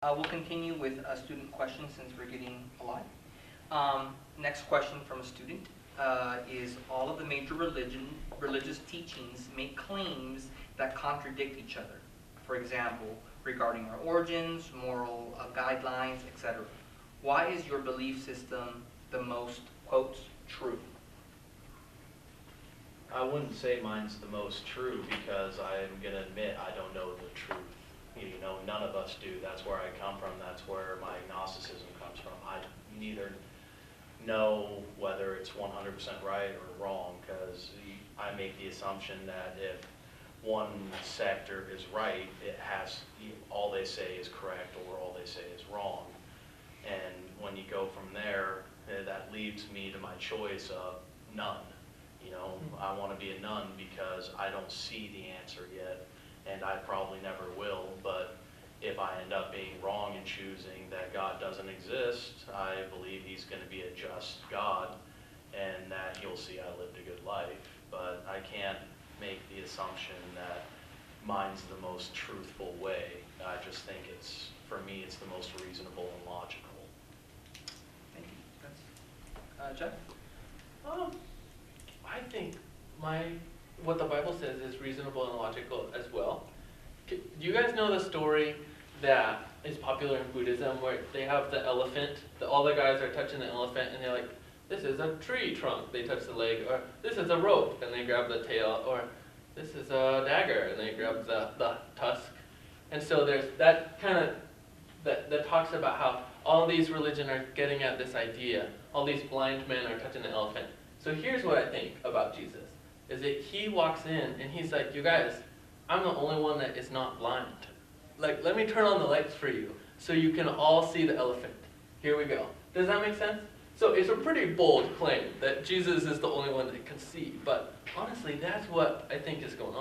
We'll continue with student questions since we're getting a lot. Next question from a student is, all of the major religious teachings make claims that contradict each other. For example, regarding our origins, moral guidelines, etc. Why is your belief system the most, quotes, true? I wouldn't say mine's the most true because I'm going to admit I don't know the truth. You know, none of us do. That's where I come from. That's where my agnosticism comes from. I neither know whether it's 100% right or wrong, because I make the assumption that if one sector is right, it has, all they say is correct or all they say is wrong. And when you go from there, that leads me to my choice of none. You know, I want to be a none because I don't see the answer yet, and I probably never will. But if I end up being wrong in choosing that God doesn't exist, I believe he's going to be a just God and that he'll see I lived a good life. But I can't make the assumption that mine's the most truthful way. I just think it's, for me, it's the most reasonable and logical. Thank you. That's, Jeff? I think what the Bible says is reasonable and logical as well. Do you guys know the story that is popular in Buddhism where they have the elephant, all the guys are touching the elephant and they're like, this is a tree trunk, they touch the leg, or this is a rope and they grab the tail, or this is a dagger and they grab the tusk. And so there's that kind of, that talks about how all these religions are getting at this idea, all these blind men are touching the elephant. So here's what I think about Jesus, is that he walks in and he's like, you guys, I'm the only one that is not blind. Like, let me turn on the lights for you so you can all see the elephant. Here we go. Does that make sense? So it's a pretty bold claim that Jesus is the only one that can see, but honestly, that's what I think is going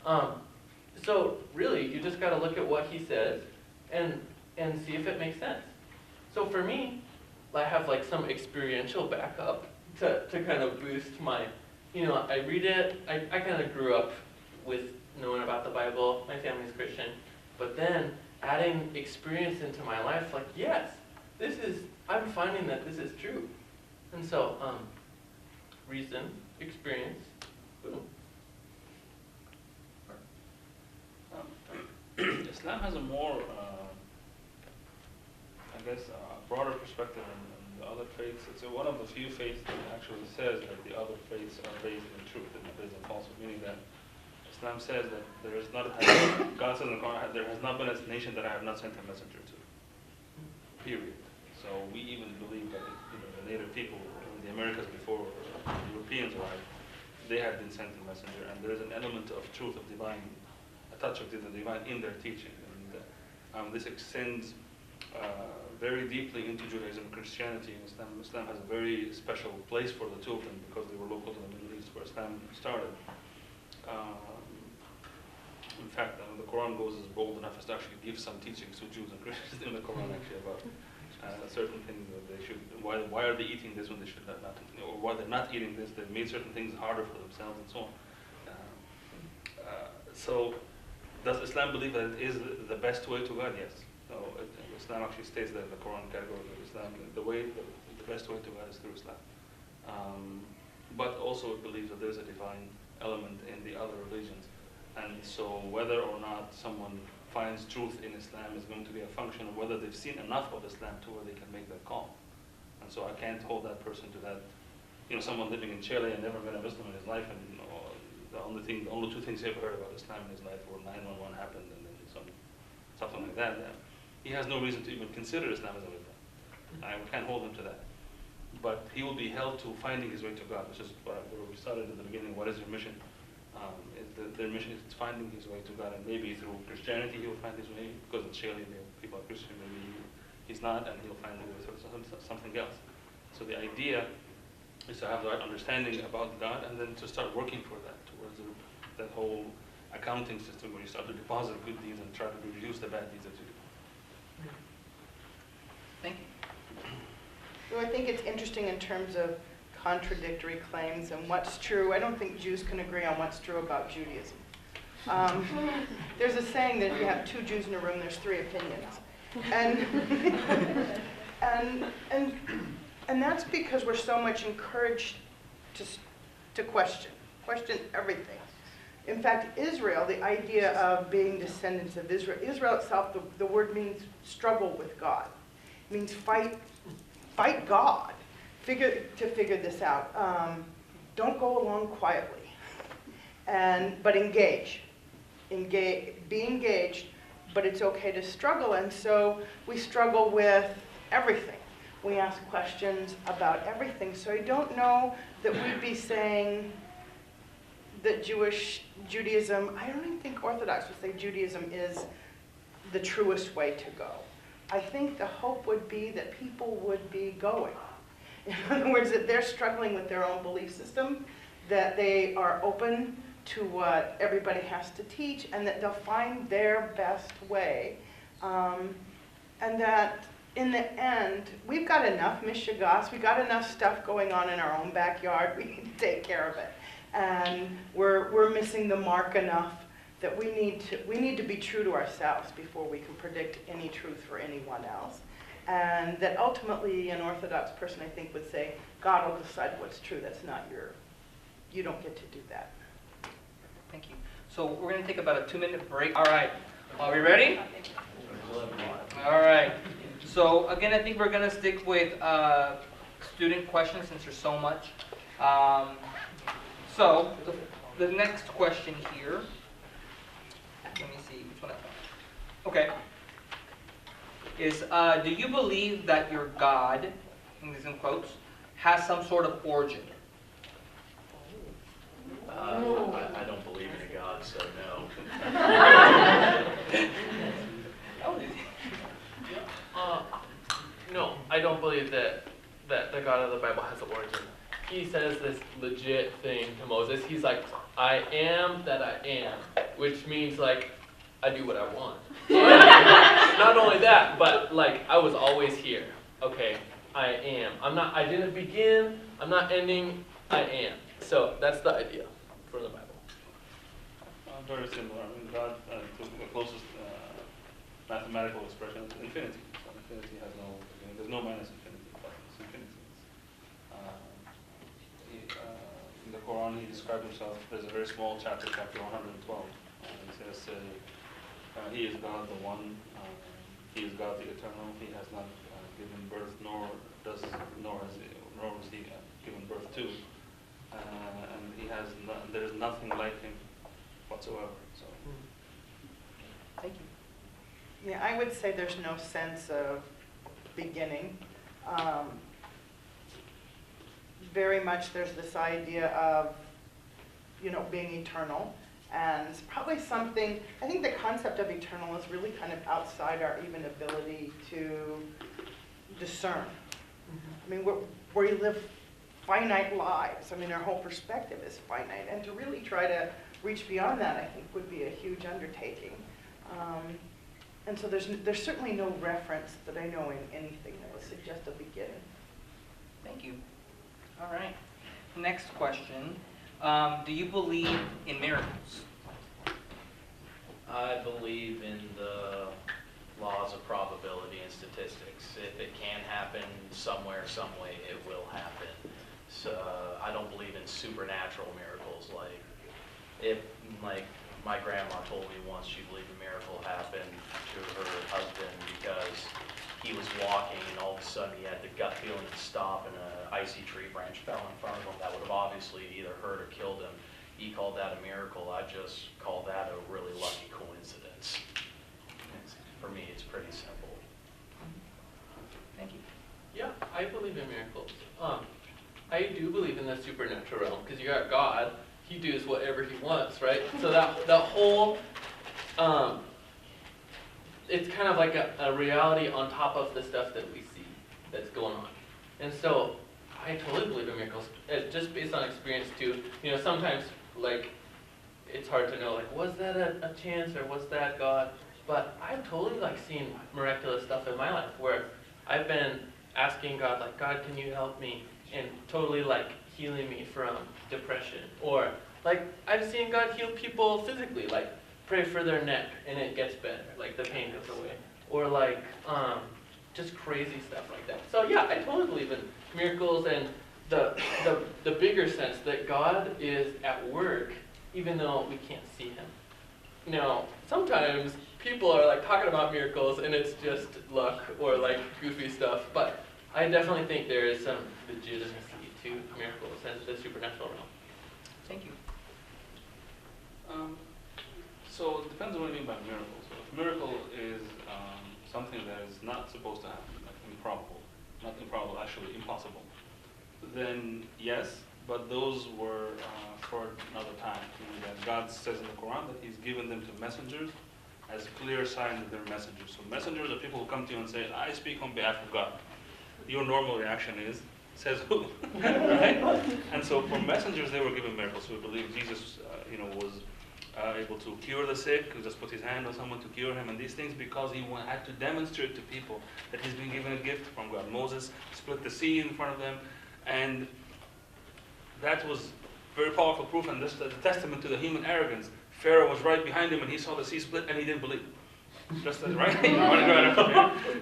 on. So really, you just got to look at what he says and see if it makes sense. So for me, I have like some experiential backup to kind of boost my, I read it, I kind of grew up with knowing about the Bible, my family's Christian, but then adding experience into my life, like, yes, I'm finding that this is true. And so, reason, experience, boom. Islam has a more, broader perspective than the other faiths. It's one of the few faiths that actually says that the other faiths are based in truth and not based in falsehood, meaning that Islam says that there is not, God says in the Quran, there has not been a nation that I have not sent a messenger to. Period. So we even believe that the native people in the Americas before Europeans arrived, they had been sent a messenger, and there is an element of truth, of divine, a touch of the divine in their teaching. And this extends very deeply into Judaism and Christianity. And Islam has a very special place for the two of them because they were local to the Middle East where Islam started. In fact, the Quran goes as bold enough as to actually give some teachings to Jews and Christians in the Quran actually about certain things that they should, why are they eating this when they should not, or why they're not eating this, they made certain things harder for themselves and so on. So does Islam believe that it is the best way to God? Yes. So Islam actually states that in the Quran category of Islam, the best way to God is through Islam. But also it believes that there's a divine element in the other religions. And so whether or not someone finds truth in Islam is going to be a function of whether they've seen enough of Islam to where they can make that call. And so I can't hold that person to that. Someone living in Chile and never met a Muslim in his life, and the only two things he ever heard about Islam in his life were 9/11 happened and then something like that. He has no reason to even consider Islam as a religion. I can't hold him to that. But he will be held to finding his way to God, which is where we started at the beginning. What is your mission? Their mission is finding his way to God, and maybe through Christianity he will find his way, because in Chile people are Christian, maybe he's not, and he'll find his way through something else. So the idea is to have the right understanding about God, and then to start working for that, towards that whole accounting system where you start to deposit good deeds and try to reduce the bad deeds that you do. Thank you. So I think it's interesting in terms of contradictory claims and what's true. I don't think Jews can agree on what's true about Judaism. There's a saying that if you have two Jews in a room, there's three opinions. And, and, and, and that's because we're so much encouraged to question everything. In fact, Israel, the idea of being descendants of Israel, Israel itself, the word means struggle with God. It means fight God. To figure this out. Don't go along quietly, but engage. Be engaged, but it's okay to struggle. And so we struggle with everything. We ask questions about everything. So I don't know that we'd be saying that Judaism, I don't even think Orthodox would say Judaism is the truest way to go. I think the hope would be that people would be going. In other words, that they're struggling with their own belief system, that they are open to what everybody has to teach, and that they'll find their best way. And that in the end, we've got enough mishigas, we've got enough stuff going on in our own backyard, we need to take care of it. And we're missing the mark enough that we need to be true to ourselves before we can predict any truth for anyone else. And that ultimately an Orthodox person, I think, would say, God will decide what's true. That's not you don't get to do that. Thank you. So we're going to take about a 2-minute break. All right. Are we ready? All right. So again, I think we're going to stick with student questions since there's so much. So the next question here, let me see which one I found. Okay. Is do you believe that your God, and these in quotes, has some sort of origin? I don't believe in a God, so no. No, I don't believe that the God of the Bible has an origin. He says this legit thing to Moses. He's like, I am that I am, which means like, I do what I want. Not only that, but like, I was always here. Okay, I am. I didn't begin, I'm not ending, I am. So that's the idea for the Bible. Very similar. I mean, God, the closest mathematical expression is infinity. So infinity has no beginning. There's no minus infinity, but it's infinity. In the Quran, he described himself, there's a very small chapter, chapter 112. He says, he is God the One, he is God the Eternal, he has not given birth, nor is he given birth to. And there is nothing like him whatsoever. So, Thank you. Yeah, I would say there's no sense of beginning. Very much there's this idea of, being eternal. And it's probably something, I think the concept of eternal is really kind of outside our even ability to discern. I mean, we live finite lives. I mean, our whole perspective is finite. And to really try to reach beyond that, I think, would be a huge undertaking. And so there's certainly no reference that I know in anything that would suggest a beginning. Thank you. All right. Next question. Do you believe in miracles? I believe in the laws of probability and statistics. If it can happen somewhere, some way, it will happen. So I don't believe in supernatural miracles. Like my grandma told me once, she believed a miracle happened to her husband because he was walking and all of a sudden he had the gut feeling to stop and an icy tree branch fell in front of him that would have obviously either hurt or killed him. He called that a miracle. I just call that a really lucky coincidence. For me, it's pretty simple. Thank you. Yeah, I believe in miracles. I do believe in the supernatural realm because you got God. He does whatever he wants, right? So that whole, it's kind of like a reality on top of the stuff that we see that's going on. And so I totally believe in miracles. It's just based on experience too. Sometimes like it's hard to know, like, was that a chance or was that God? But I've totally like seen miraculous stuff in my life where I've been asking God, like, God, can you help me? And totally like healing me from depression. Or like I've seen God heal people physically, like pray for their neck and it gets better, like the pain goes away. or like just crazy stuff like that. So yeah, I totally believe in miracles and the bigger sense that God is at work even though we can't see him. Now, sometimes people are like talking about miracles and it's just luck or like goofy stuff, but I definitely think there is some legitimacy to miracles and the supernatural realm. Thank you. So it depends on what you mean by miracle. So if miracle is something that is not supposed to happen, like improbable, not improbable, actually impossible, then yes, but those were for another time. That God says in the Quran that he's given them to messengers as clear signs that they're messengers. So messengers are people who come to you and say, I speak on behalf of God. Your normal reaction is, says who? Right? And so for messengers, they were given miracles. So we believe Jesus was able to cure the sick, just put his hand on someone to cure him, and these things because he had to demonstrate to people that he's been given a gift from God. Moses split the sea in front of them, and that was very powerful proof, and this is a testament to the human arrogance. Pharaoh was right behind him, and he saw the sea split, and he didn't believe. Just as right,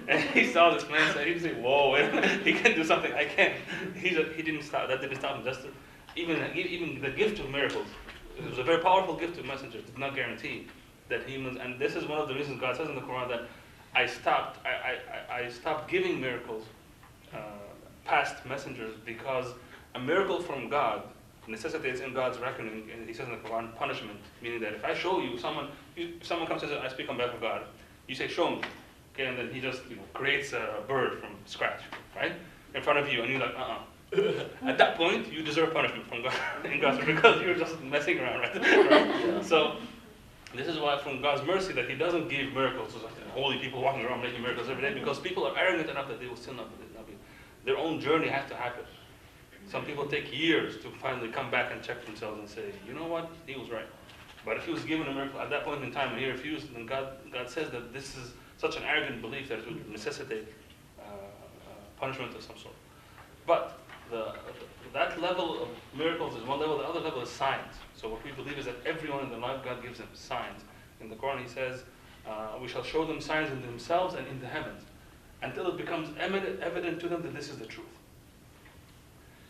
and he saw this man, and he didn't say, "Whoa, he can do something I can't." He didn't stop. That didn't stop him. Even the gift of miracles, it was a very powerful gift to messengers. Did not guarantee that humans. And this is one of the reasons God says in the Quran that I stopped giving miracles past messengers, because a miracle from God necessitates in God's reckoning, and he says in the Quran, punishment, meaning that if I show you, if someone comes and says, I speak on behalf of God, you say, show me, okay, and then he just creates a bird from scratch, right, in front of you, and you're like, At that point, you deserve punishment from God, in God's, because you're just messing around, right? So, this is why from God's mercy that he doesn't give miracles to holy people walking around making miracles every day, because people are arrogant enough that they will still not believe. Their own journey has to happen. Some people take years to finally come back and check themselves and say, you know what, he was right. But if he was given a miracle at that point in time and he refused, then God says that this is such an arrogant belief that it would necessitate punishment of some sort. But that level of miracles is one level. The other level is signs. So what we believe is that everyone in the life, God gives them signs. In the Quran he says, we shall show them signs in themselves and in the heavens, until it becomes evident to them that this is the truth.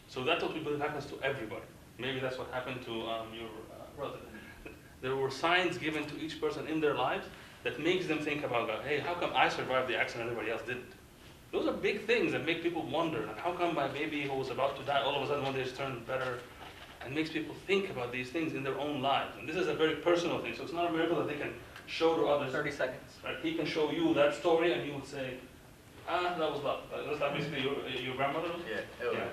So that's what we believe happens to everybody. Maybe that's what happened to your brother. There were signs given to each person in their lives that makes them think about God. Hey, how come I survived the accident and everybody else didn't? Those are big things that make people wonder. Like, how come my baby who was about to die all of a sudden one day just turned better? And makes people think about these things in their own lives. And this is a very personal thing. So it's not a miracle that they can show to others. 30 seconds. Right? He can show you that story and you would say, that was love. Was that basically your grandmother? Yeah.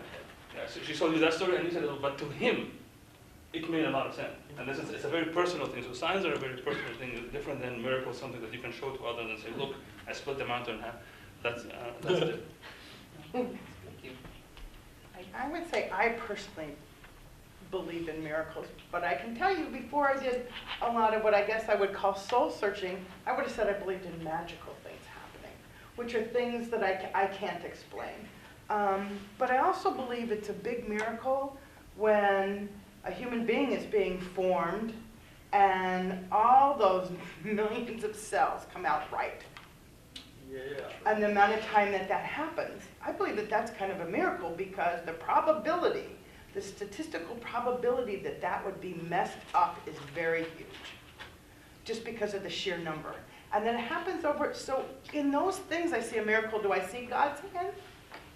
So she told you that story and you said, but to him, it made a lot of sense. And it's a very personal thing. So signs are a very personal thing. It's different than miracles, something that you can show to others and say, look, I split the mountain in half. That's it. Thank you. I would say I personally believe in miracles, but I can tell you before I did a lot of what I guess I would call soul searching, I would have said I believed in magical things happening, which are things that I can't explain. But I also believe it's a big miracle when a human being is being formed and all those millions of cells come out right. Yeah. And the amount of time that happens, I believe that that's kind of a miracle, because the probability, the statistical probability that would be messed up is very huge, just because of the sheer number. And then it happens over, so in those things I see a miracle. Do I see God's hand?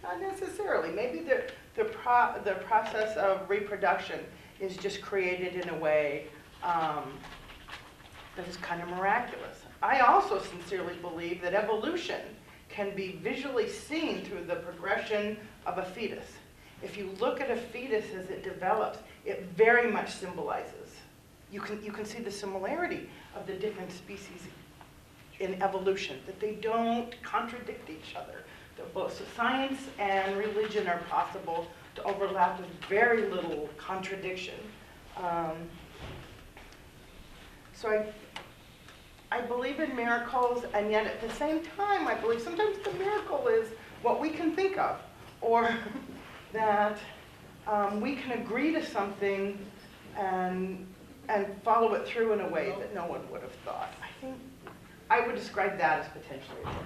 Not necessarily. Maybe the process of reproduction is just created in a way that is kind of miraculous. I also sincerely believe that evolution can be visually seen through the progression of a fetus. If you look at a fetus as it develops, it very much symbolizes. You can see the similarity of the different species in evolution, that they don't contradict each other. That both science and religion are possible to overlap with very little contradiction. So I believe in miracles, and yet at the same time, I believe sometimes the miracle is what we can think of, or that we can agree to something and follow it through in a way that no one would have thought. I think I would describe that as potentially immoral.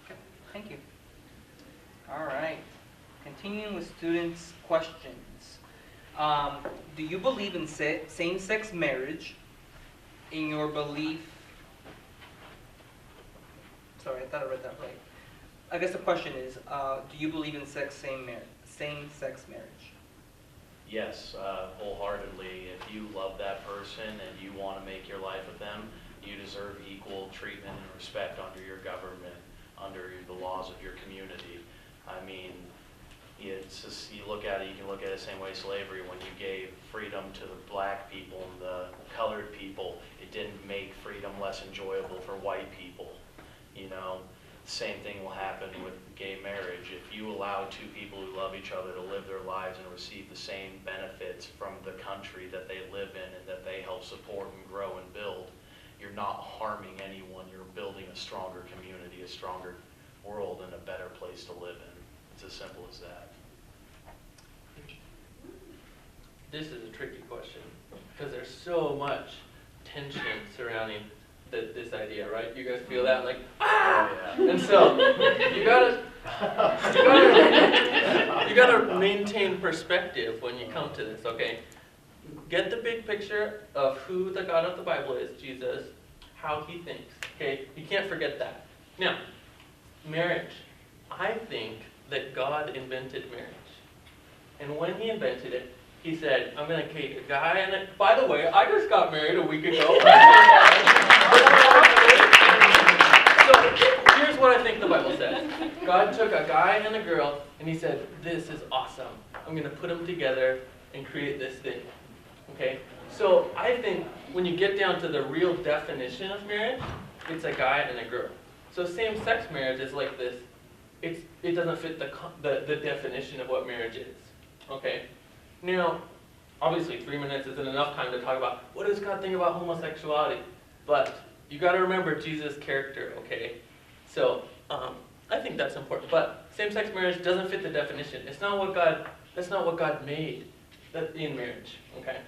Okay, thank you. All right. Continuing with students' questions. Do you believe in same-sex marriage? In your belief, sorry, I thought I read that right. I guess the question is, do you believe in same-sex marriage? Yes, wholeheartedly. If you love that person and you want to make your life with them, you deserve equal treatment and respect under your government, under the laws of your community. I mean, it's just, you look at it, you can look at it the same way slavery, when you gave freedom to the black people and the colored people, it didn't make freedom less enjoyable for white people. You know, same thing will happen with gay marriage. If you allow two people who love each other to live their lives and receive the same benefits from the country that they live in and that they help support and grow and build, you're not harming anyone. You're building a stronger community, a stronger world, and a better place to live in. It's as simple as that. This is a tricky question because there's so much tension surrounding this idea, right? You guys feel that, like, ah! Oh, yeah. And so you gotta maintain perspective when you come to this. Okay, get the big picture of who the God of the Bible is, Jesus, how he thinks. Okay, you can't forget that. Now, marriage. I think that God invented marriage, and when he invented it, he said, I'm going to create a guy and a... By the way, I just got married a week ago. So here's what I think the Bible says. God took a guy and a girl, and he said, this is awesome. I'm going to put them together and create this thing. Okay? So I think when you get down to the real definition of marriage, it's a guy and a girl. So same-sex marriage is like this. It doesn't fit the definition of what marriage is. Okay? Now, obviously 3 minutes isn't enough time to talk about what does God think about homosexuality, but you got to remember Jesus' character, okay? So I think that's important. But same-sex marriage doesn't fit the definition. It's not what God. That's not what God made in marriage. Okay,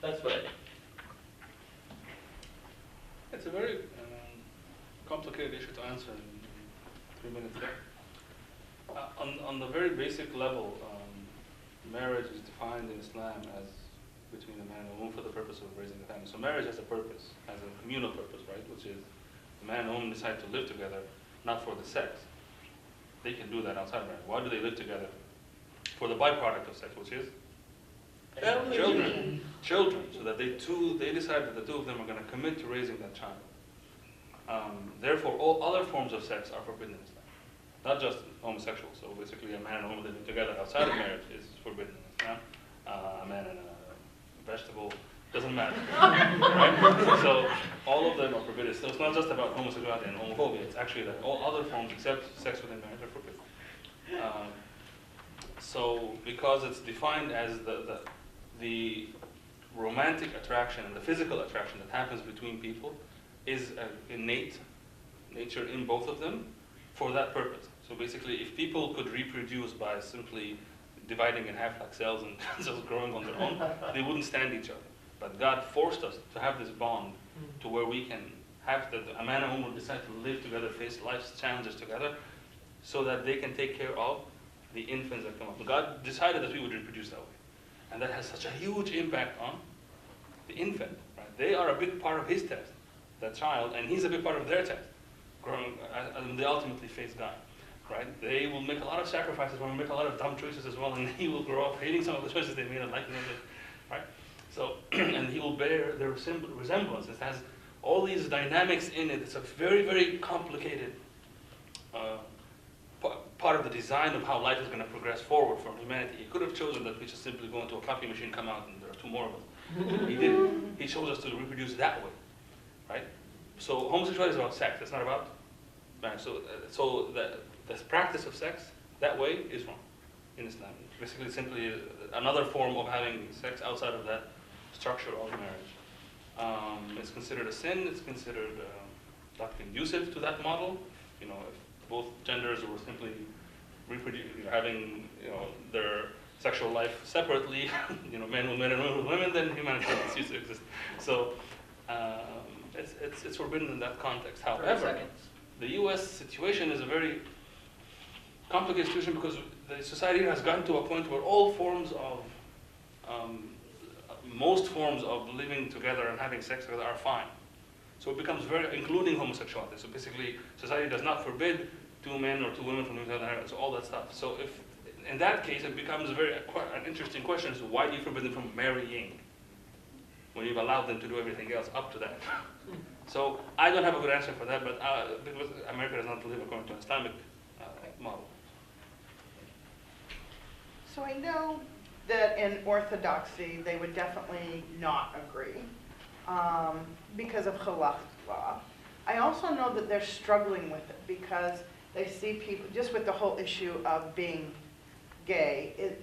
that's what I think. It's a very complicated issue to answer in 3 minutes there. On the very basic level, marriage is defined in Islam as between a man and a woman for the purpose of raising a family. So marriage has a purpose, has a communal purpose, right? Which is the man and woman decide to live together, not for the sex. They can do that outside of marriage. Why do they live together? For the byproduct of sex, which is Family. children. So that they decide that the two of them are going to commit to raising that child. Therefore, all other forms of sex are forbidden in Islam. Not just homosexual. So basically, a man and a woman living together outside of marriage is forbidden in Islam. A man and a vegetable doesn't matter. Right? So all of them are forbidden. So it's not just about homosexuality and homophobia. It's actually that all other forms except sex within marriage are forbidden. So because it's defined as the romantic attraction and the physical attraction that happens between people is an innate nature in both of them for that purpose. So basically, if people could reproduce by simply dividing in half like cells and just growing on their own, they wouldn't stand each other. But God forced us to have this bond to where we can have a man and woman decide to live together, face life's challenges together, so that they can take care of the infants that come up. God decided that we would reproduce that way. And that has such a huge impact on the infant. Right? They are a big part of his test, that child, and he's a big part of their test. Growing, and they ultimately face God. Right? They will make a lot of sacrifices, will make a lot of dumb choices as well, and he will grow up hating some of the choices they made and liking them. Right? So, and he will bear their resemblance. It has all these dynamics in it. It's a very, very complicated part of the design of how life is going to progress forward for humanity. He could have chosen that we just simply go into a coffee machine, come out, and there are two more of us. He didn't. He chose us to reproduce that way. Right? So homosexuality is about sex. It's not about marriage. So the practice of sex that way is wrong in Islam. Basically, simply another form of having sex outside of that structure of marriage. It's considered a sin. It's considered not conducive to that model. You know, if both genders were simply having their sexual life separately, men with men and women with women, then humanity would cease to exist. So it's forbidden in that context. 30 However, seconds. the U.S. situation is a very complicated situation because the society has gotten to a point where all forms of, most forms of living together and having sex together are fine. So it becomes very, including homosexuality. So basically, society does not forbid two men or two women from living together, so all that stuff. So if, in that case, it becomes an interesting question is why do you forbid them from marrying when you've allowed them to do everything else up to that? So I don't have a good answer for that, but because America does not live according to an Islamic model. So I know that in Orthodoxy, they would definitely not agree because of halakha law. I also know that they're struggling with it because they see people, just with the whole issue of being gay,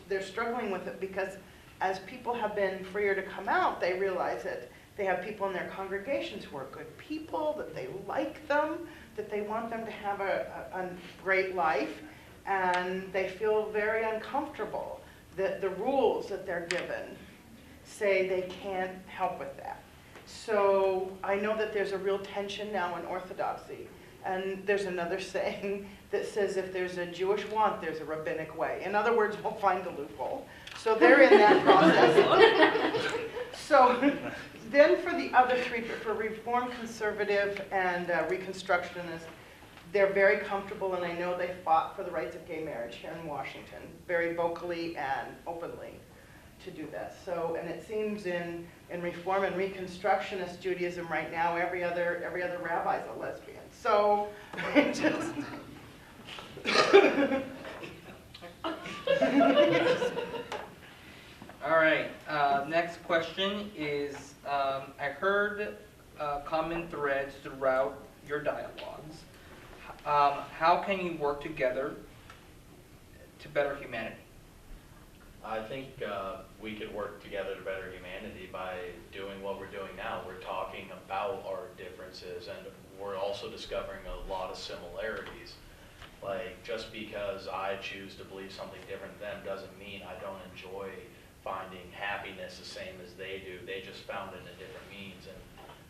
they're struggling with it because as people have been freer to come out, they realize that they have people in their congregations who are good people, that they like them, that they want them to have a great life, and they feel very uncomfortable that the rules that they're given say they can't help with that. So I know that there's a real tension now in Orthodoxy, and there's another saying that says if there's a Jewish want, there's a rabbinic way. In other words, we'll find a loophole. So they're in that process. So then for the other three, for Reform, Conservative, and Reconstructionist, they're very comfortable, and I know they fought for the rights of gay marriage here in Washington, very vocally and openly to do that. So, and it seems in Reform and Reconstructionist Judaism right now, every other rabbi is a lesbian. So, it just... All right, next question is, I heard common threads throughout your dialogues. How can you work together to better humanity? I think we could work together to better humanity by doing what we're doing now. We're talking about our differences, and we're also discovering a lot of similarities. Like, just because I choose to believe something different than them doesn't mean I don't enjoy finding happiness the same as they do. They just found it in a different means, and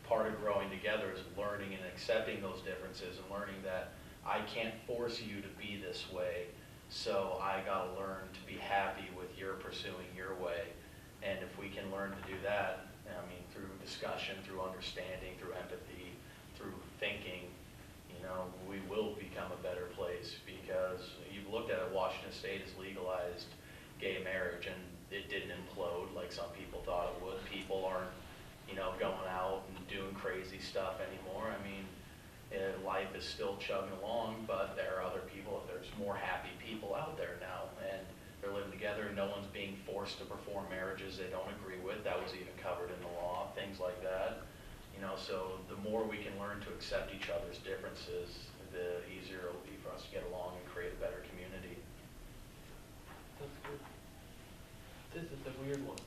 part of growing together is learning and accepting those differences and learning that I can't force you to be this way, so I gotta learn to be happy with your pursuing your way. And if we can learn to do that, I mean, through discussion, through understanding, through empathy, through thinking, you know, we will become a better place. Because you've looked at it, Washington State has legalized gay marriage, and it didn't implode like some people thought it would. People aren't, you know, going out and doing crazy stuff anymore. I mean, life is still chugging along, but there are other people, there's more happy people out there now, and they're living together. No one's being forced to perform marriages they don't agree with. That was even covered in the law, things like that. You know, so the more we can learn to accept each other's differences, the easier it'll be for us to get along and create a better community. That's good. This is a weird one.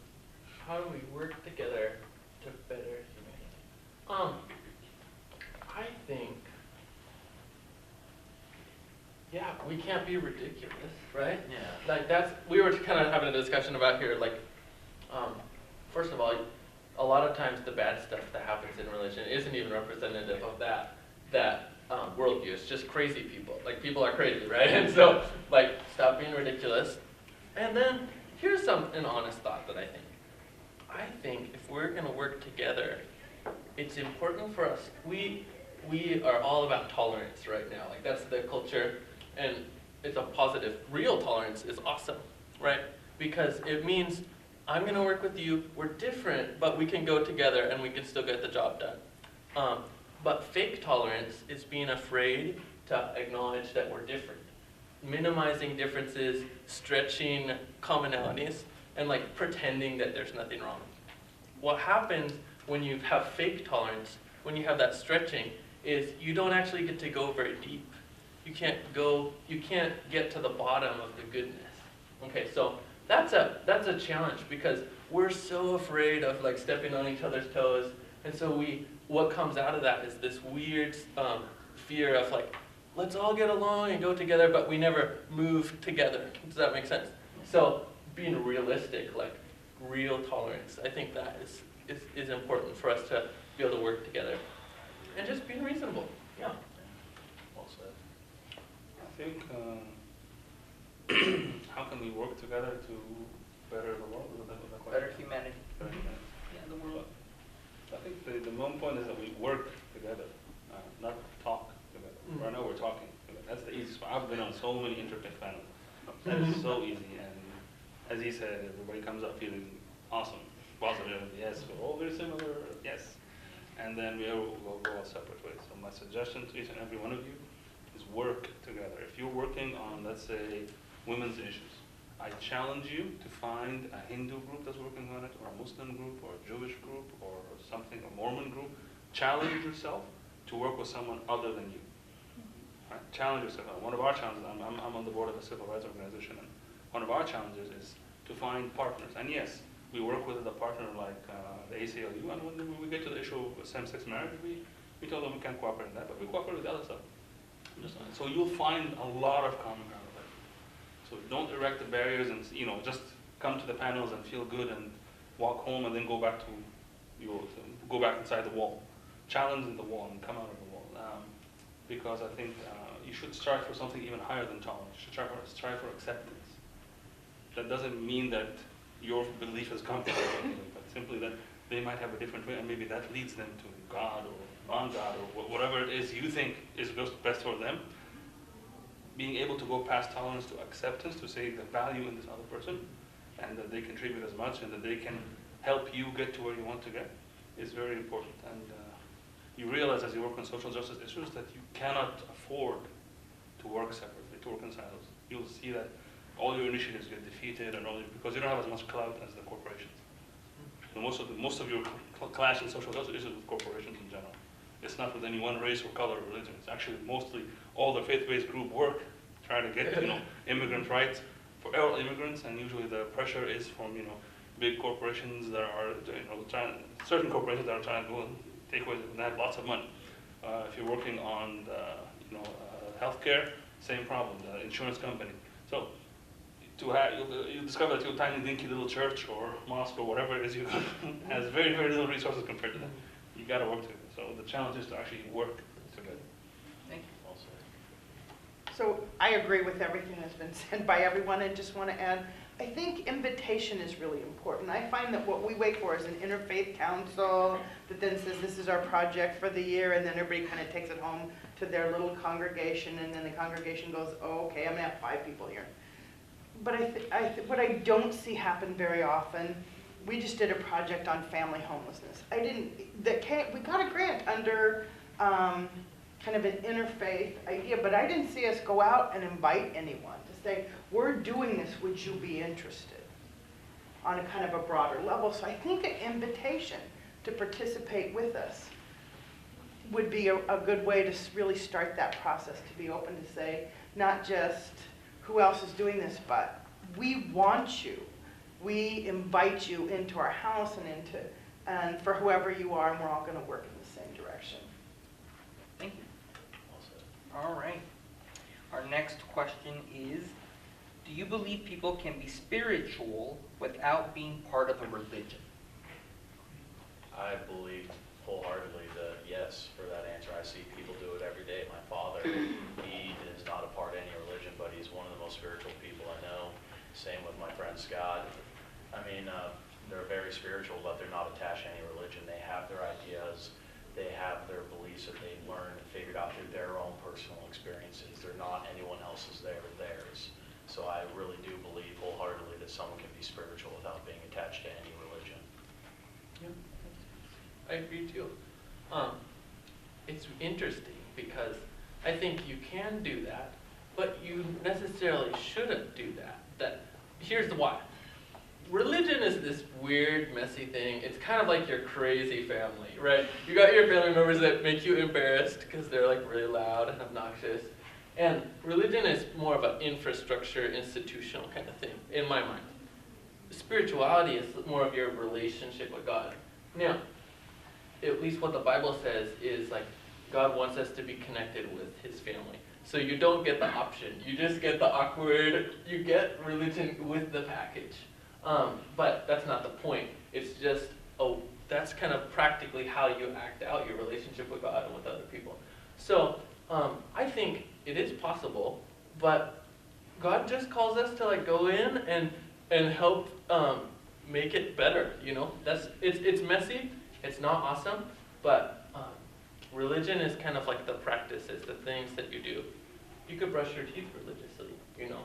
How do we work together to better humanity? I think, yeah, we can't be ridiculous, right? Yeah. Like we were kind of having a discussion about here, like, first of all, a lot of times the bad stuff that happens in religion isn't even representative of that worldview. It's just crazy people. Like, people are crazy, right? And so, like, stop being ridiculous. And then, here's an honest thought that I think if we're going to work together, it's important for us. We are all about tolerance right now. Like, that's the culture, and it's a positive. Real tolerance is awesome, right? Because it means I'm going to work with you. We're different, but we can go together and we can still get the job done. But fake tolerance is being afraid to acknowledge that we're different, minimizing differences, stretching commonalities, and like pretending that there's nothing wrong. What happens when you have fake tolerance, when you have that stretching, is you don't actually get to go very deep. You can't get to the bottom of the goodness. Okay, so that's a challenge because we're so afraid of like stepping on each other's toes, and so what comes out of that is this weird fear of like, let's all get along and go together, but we never move together. Does that make sense? So being realistic, like real tolerance, I think that is important for us to be able to work together. And just being reasonable. Yeah. Well said. I think, how can we work together to better the world? Was that the question? Better humanity. Better humanity. Yeah, the world. I think the main point is that we work together, not talk together. Mm. Right now we're talking together. That's the easiest part. I've been on so many interfaith panels. That's so easy. And as he said, everybody comes up feeling awesome, positive, yes, we're all very similar, yes. And then we all go our separate ways. So my suggestion to each and every one of you is work together. If you're working on, let's say, women's issues, I challenge you to find a Hindu group that's working on it, or a Muslim group, or a Jewish group, or something, a Mormon group. Challenge yourself to work with someone other than you. Right? Challenge yourself. One of our challenges, I'm on the board of a civil rights organization, and one of our challenges is to find partners. And yes, we work with a partner like the ACLU, and when we get to the issue of same-sex marriage, we tell them we can't cooperate in that, but we cooperate with the other stuff. So you'll find a lot of common ground. So don't erect the barriers and just come to the panels and feel good and walk home and then go back go back inside the wall. Challenge the wall and come out of the wall. Because I think you should strive for something even higher than tolerance. You should strive for acceptance. That doesn't mean that your belief is comfortable, but simply that they might have a different way, and maybe that leads them to God or non-God or whatever it is you think is best for them. Being able to go past tolerance to acceptance, to say the value in this other person, and that they contribute as much, and that they can help you get to where you want to get, is very important. And you realize as you work on social justice issues that you cannot afford to work separately, to work in silos. You'll see that all your initiatives get defeated, and because you don't have as much clout as the corporations. So most of your clash in social justice issues with corporations in general. It's not with any one race or color or religion. It's actually mostly all the faith-based group work trying to get immigrant rights for all immigrants, and usually the pressure is from big corporations that are certain corporations that are trying to go and take away and have lots of money. If you're working on healthcare, same problem. The insurance company. So you discover that your tiny dinky little church or mosque or whatever it is you has very, very little resources compared to them. You got to work together. So the challenge is to actually work together. Thank you. Also. So I agree with everything that's been said by everyone. I just want to add, I think invitation is really important. I find that what we wait for is an interfaith council that then says this is our project for the year, and then everybody kind of takes it home to their little congregation, and then the congregation goes, oh, okay, I'm going to have 5 people here. But what I don't see happen very often, we just did a project on family homelessness. We got a grant under kind of an interfaith idea, but I didn't see us go out and invite anyone to say, we're doing this, would you be interested? On a kind of a broader level. So I think an invitation to participate with us would be a good way to really start that process, to be open to say, not just who else is doing this, but we want you. We invite you into our house and for whoever you are, and we're all going to work in the same direction. Thank you. Well said. All right. Our next question is, do you believe people can be spiritual without being part of a religion? I believe wholeheartedly that yes, for that answer. I see people do it every day. My father, he is not a part of any religion, but he's one of the most spiritual people I know. Same with my friend Scott. I mean, they're very spiritual, but they're not attached to any religion. They have their ideas, they have their beliefs that they learned and figured out through their own personal experiences. They're not anyone else's, they're theirs. So I really do believe wholeheartedly that someone can be spiritual without being attached to any religion. Yeah, I agree too. It's interesting because I think you can do that, but you necessarily shouldn't do that. Here's why. Religion is this weird, messy thing. It's kind of like your crazy family, right? You got your family members that make you embarrassed because they're like really loud and obnoxious. And religion is more of an infrastructure, institutional kind of thing, in my mind. Spirituality is more of your relationship with God. Now, at least what the Bible says is like God wants us to be connected with his family. So you don't get the option. You just get the awkward, you get religion with the package. But that's not the point. It's just that's kind of practically how you act out your relationship with God and with other people. So I think it is possible, but God just calls us to like go in and help make it better. You know, it's messy, it's not awesome, but religion is kind of like the practices, the things that you do. You could brush your teeth religiously, you know,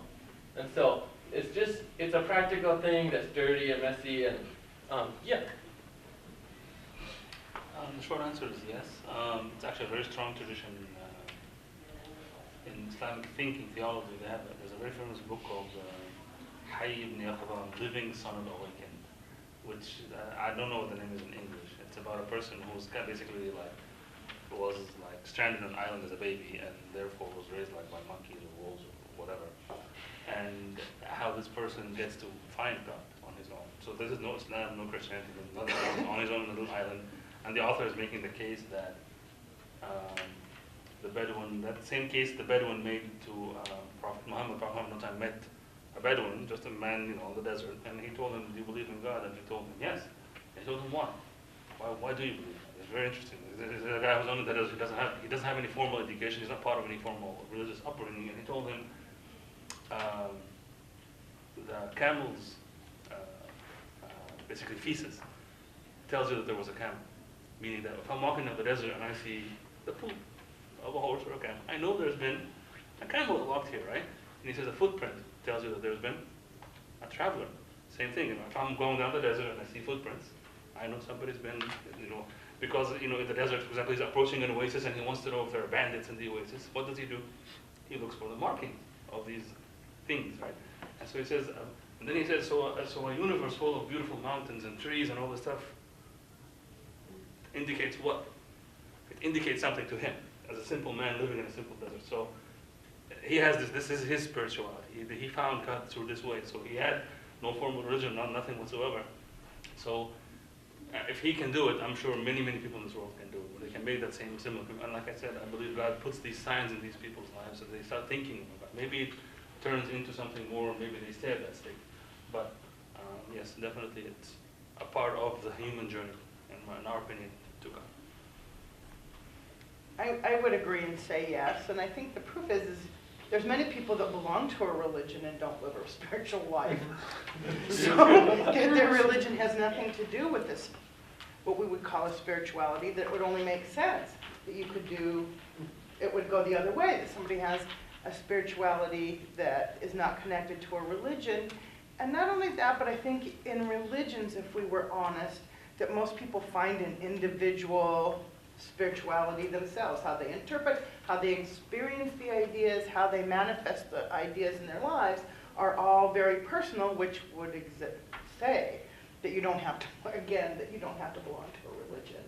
and so it's a practical thing that's dirty and messy and yeah. The short answer is yes. It's actually a very strong tradition in Islamic thinking, theology. There's a very famous book called Hayy ibn Yaqظan, Living Son of the Awakened, which I don't know what the name is in English. It's about a person who's basically was stranded on an island as a baby and therefore was raised by monkeys or wolves or whatever. And how this person gets to find God on his own. So this is no Islam, no Christianity, nothing else, on his own little island. And the author is making the case that the Bedouin, that same case the Bedouin made to Prophet Muhammad. Prophet Muhammad one time met a Bedouin, just a man, in the desert, and he told him, "Do you believe in God?" And he told him, "Yes." He told him, "Why? Why do you believe?" It's very interesting. There's a guy who's on the desert. He doesn't have any formal education. He's not part of any formal religious upbringing, and he told him, the camel's basically feces tells you that there was a camel. Meaning that if I'm walking down the desert and I see the poop of a horse or a camel, I know there's been a camel that walked here, right? And he says a footprint tells you that there's been a traveler. Same thing, if I'm going down the desert and I see footprints, I know somebody's been, because, in the desert, for example, he's approaching an oasis and he wants to know if there are bandits in the oasis. What does he do? He looks for the markings of these things, right? And so he says, and then he says, so a universe full of beautiful mountains and trees and all this stuff indicates what? It indicates something to him, as a simple man living in a simple desert. So he has this is his spirituality. He found God through this way. So he had no formal religion, nothing whatsoever. So if he can do it, I'm sure many, many people in this world can do it. They can make that same similar. And like I said, I believe God puts these signs in these people's lives so they start thinking about it. Maybe it turns into something more, maybe they stay at that state. But yes, definitely it's a part of the human journey, in our opinion, to God. I would agree and say yes, and I think the proof is there's many people that belong to a religion and don't live a spiritual life. So their religion has nothing to do with this, what we would call a spirituality, that would only make sense. That you could do, it would go the other way, that somebody has a spirituality that is not connected to a religion. And not only that, but I think in religions, if we were honest, that most people find an individual spirituality themselves, how they interpret, how they experience the ideas, how they manifest the ideas in their lives are all very personal, which would say that you don't have to, again, that you don't have to belong to a religion.